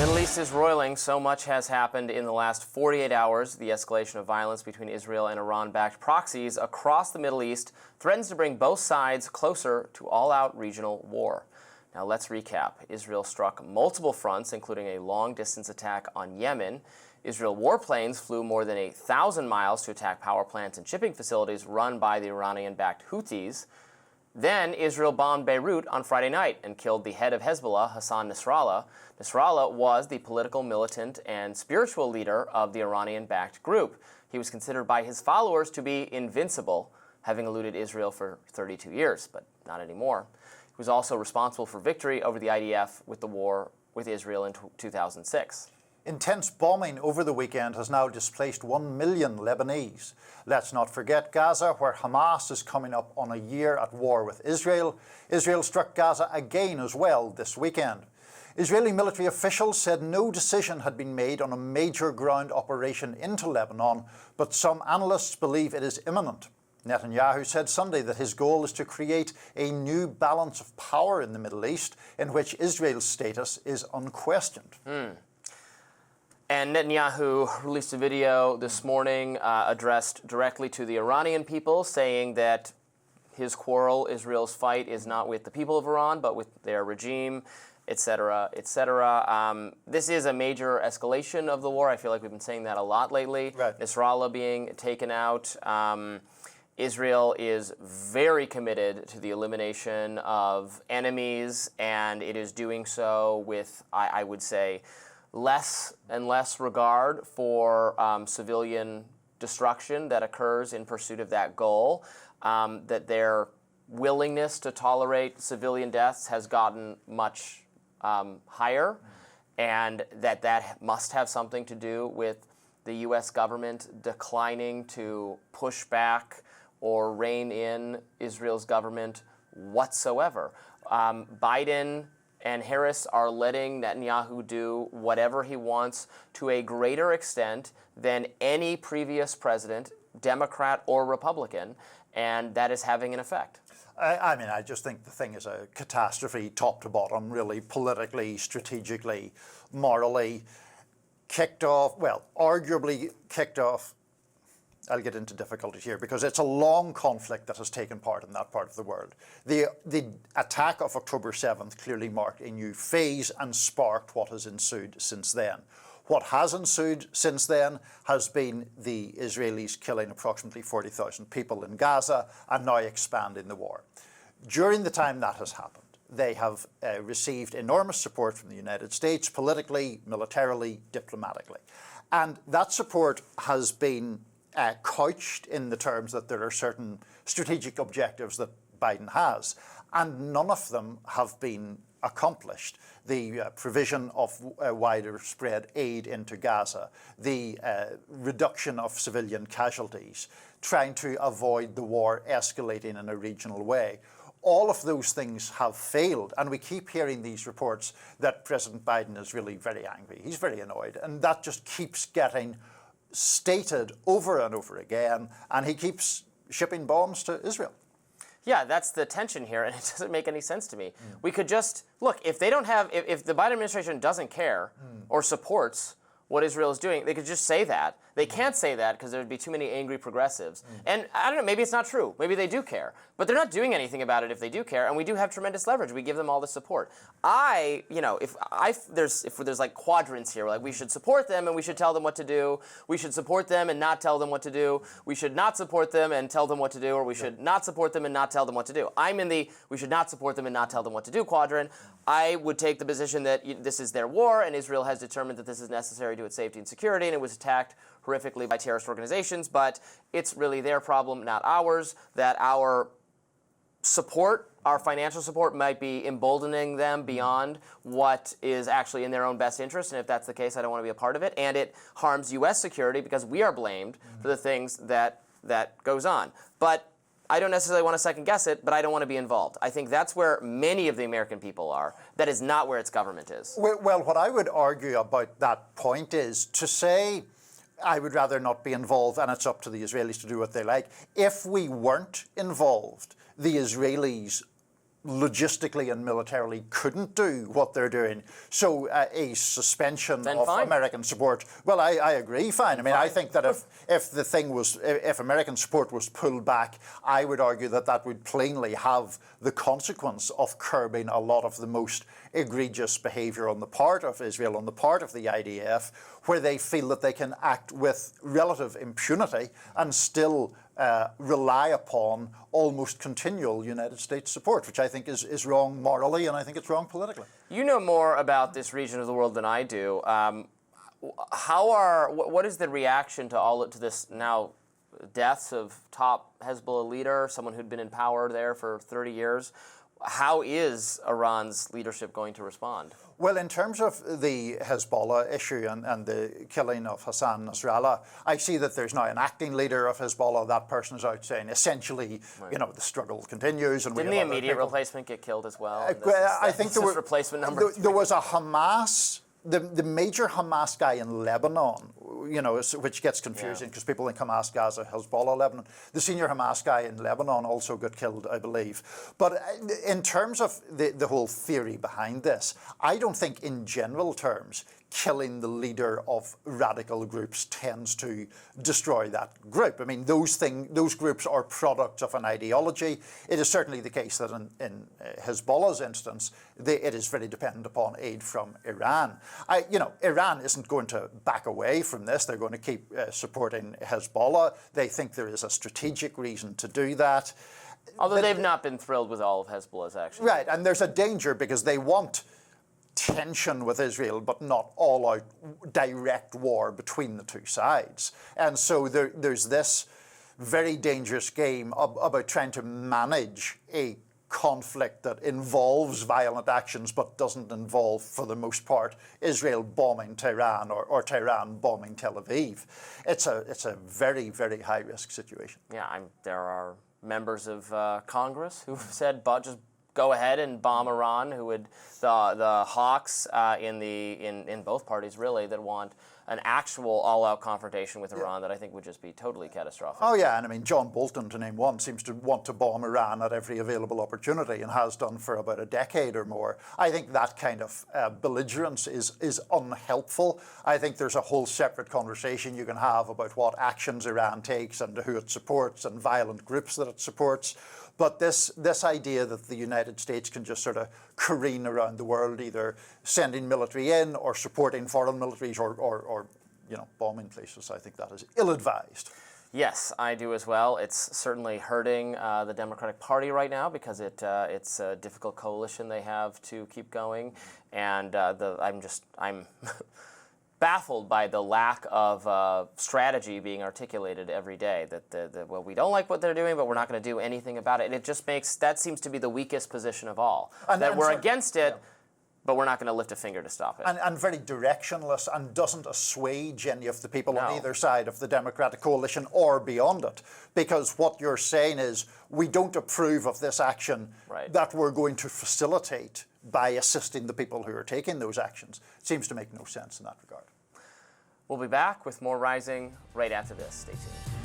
Middle East is roiling. So much has happened in the last 48 hours. The escalation of violence between Israel and Iran-backed proxies across the Middle East threatens to bring both sides closer to all-out regional war. Now let's recap. Israel struck multiple fronts, including a long-distance attack on Yemen. Israel warplanes flew more than 1,000 miles to attack power plants and shipping facilities run by the Iranian-backed Houthis. Then Israel bombed Beirut on Friday night and killed the head of Hezbollah, Hassan Nasrallah. Nasrallah was the political, militant, and spiritual leader of the Iranian-backed group. He was considered by his followers to be invincible, having eluded Israel for 32 years, but not anymore. He was also responsible for victory over the IDF with the war with Israel in 2006. Intense bombing over the weekend has now displaced 1 million Lebanese. Let's not forget Gaza, where Hamas is coming up on a year at war with Israel. Israel struck Gaza again as well this weekend. Israeli military officials said no decision had been made on a major ground operation into Lebanon, but some analysts believe it is imminent. Netanyahu said Sunday that his goal is to create a new balance of power in the Middle East in which Israel's status is unquestioned. And Netanyahu released a video this morning addressed directly to the Iranian people, saying that his quarrel, Israel's fight, is not with the people of Iran, but with their regime, etc., etc. This is a major escalation of the war. I feel like we've been saying that a lot lately. Right. Nasrallah being taken out. Israel is very committed to the elimination of enemies, and it is doing so with, I would say, less and less regard for civilian destruction that occurs in pursuit of that goal, that their willingness to tolerate civilian deaths has gotten much higher, and that must have something to do with the U.S. government declining to push back or rein in Israel's government whatsoever. Biden and Harris are letting Netanyahu do whatever he wants to a greater extent than any previous president, Democrat or Republican, and that is having an effect. I mean, I just think the thing is a catastrophe top to bottom, really, politically, strategically, morally, kicked off, well, arguably kicked off. I'll get into difficulties here because it's a long conflict that has taken part in that part of the world. The attack of October 7th clearly marked a new phase and sparked what has ensued since then. What has ensued since then has been the Israelis killing approximately 40,000 people in Gaza and now expanding the war. During the time that has happened, they have received enormous support from the United States, politically, militarily, diplomatically. And that support has been couched in the terms that there are certain strategic objectives that Biden has, and none of them have been accomplished. The provision of widespread aid into Gaza, the reduction of civilian casualties, trying to avoid the war escalating in a regional way. All of those things have failed, and we keep hearing these reports that President Biden is really very angry. He's very annoyed, and that just keeps getting stated over and over again, and he keeps shipping bombs to Israel. Yeah, that's the tension here, and it doesn't make any sense to me. We could just, look, if they don't have, if the Biden administration doesn't care or supports what Israel is doing, they could just say that. They can't say that because there would be too many angry progressives. And I don't know, maybe it's not true. Maybe they do care. But they're not doing anything about it if they do care, and we do have tremendous leverage. We give them all the support. If there's like quadrants here, like we should support them and we should tell them what to do. We should support them and not tell them what to do. We should not support them and tell them what to do, or we should not support them and not tell them what to do. I'm in the we should not support them and not tell them what to do quadrant. I would take the position that this is their war, and Israel has determined that this is necessary to its safety and security, and it was attacked horrifically by terrorist organizations, but it's really their problem, not ours, that our support, our financial support, might be emboldening them beyond what is actually in their own best interest, and if that's the case, I don't want to be a part of it, and it harms U.S. security because we are blamed for the things that goes on. But I don't necessarily want to second guess it, but I don't want to be involved. I think that's where many of the American people are. That is not where its government is. Well, what I would argue about that point is to say, I would rather not be involved and it's up to the Israelis to do what they like. If we weren't involved, the Israelis logistically and militarily couldn't do what they're doing. So a suspension Then of fine. American support, well, I agree, fine. I mean, I think that if American support was pulled back, I would argue that that would plainly have the consequence of curbing a lot of the most egregious behavior on the part of Israel, on the part of the IDF, where they feel that they can act with relative impunity and still rely upon almost continual United States support, which I think is wrong morally, and I think it's wrong politically. You know more about this region of the world than I do. What is the reaction to this now deaths of top Hezbollah leader, someone who'd been in power there for 30 years? How is Iran's leadership going to respond? Well, in terms of the Hezbollah issue and the killing of Hassan Nasrallah, I see that there's now an acting leader of Hezbollah. That person is out saying, essentially, right, you know, the struggle continues. And didn't the immediate replacement get killed as well? I think there was replacement number. There was a Hamas. The major Hamas guy in Lebanon, you know, which gets confusing because people think Hamas, Gaza, Hezbollah, Lebanon. The senior Hamas guy in Lebanon also got killed, I believe. But in terms of the whole theory behind this, I don't think in general terms killing the leader of radical groups tends to destroy that group. I mean, those groups are products of an ideology. It is certainly the case that in Hezbollah's instance, it is very dependent upon aid from Iran. Iran isn't going to back away from this. They're going to keep supporting Hezbollah. They think there is a strategic reason to do that. Although they've not been thrilled with all of Hezbollah's actions. Right, and there's a danger because they want tension with Israel, but not all-out direct war between the two sides. And so there's this very dangerous game about trying to manage a conflict that involves violent actions but doesn't involve, for the most part, Israel bombing Tehran or Tehran bombing Tel Aviv. It's a very, very high-risk situation. Yeah, there are members of Congress who've said, just go ahead and bomb Iran, who would the hawks in both parties really that want an actual all-out confrontation with Iran that I think would just be totally catastrophic. Oh yeah, and I mean John Bolton, to name one, seems to want to bomb Iran at every available opportunity and has done for about a decade or more. I think that kind of belligerence is unhelpful. I think there's a whole separate conversation you can have about what actions Iran takes and who it supports and violent groups that it supports. But this idea that the United States can just sort of careen around the world, either sending military in or supporting foreign militaries or bombing places, I think that is ill-advised. Yes, I do as well. It's certainly hurting the Democratic Party right now because it's a difficult coalition they have to keep going, and I'm baffled by the lack of strategy being articulated every day. Well, we don't like what they're doing, but we're not going to do anything about it. And it just that seems to be the weakest position of all. We're against it, but we're not going to lift a finger to stop it. And very directionless and doesn't assuage any of the people on either side of the Democratic coalition or beyond it. Because what you're saying is, we don't approve of this action that we're going to facilitate by assisting the people who are taking those actions. It seems to make no sense in that regard. We'll be back with more Rising right after this. Stay tuned.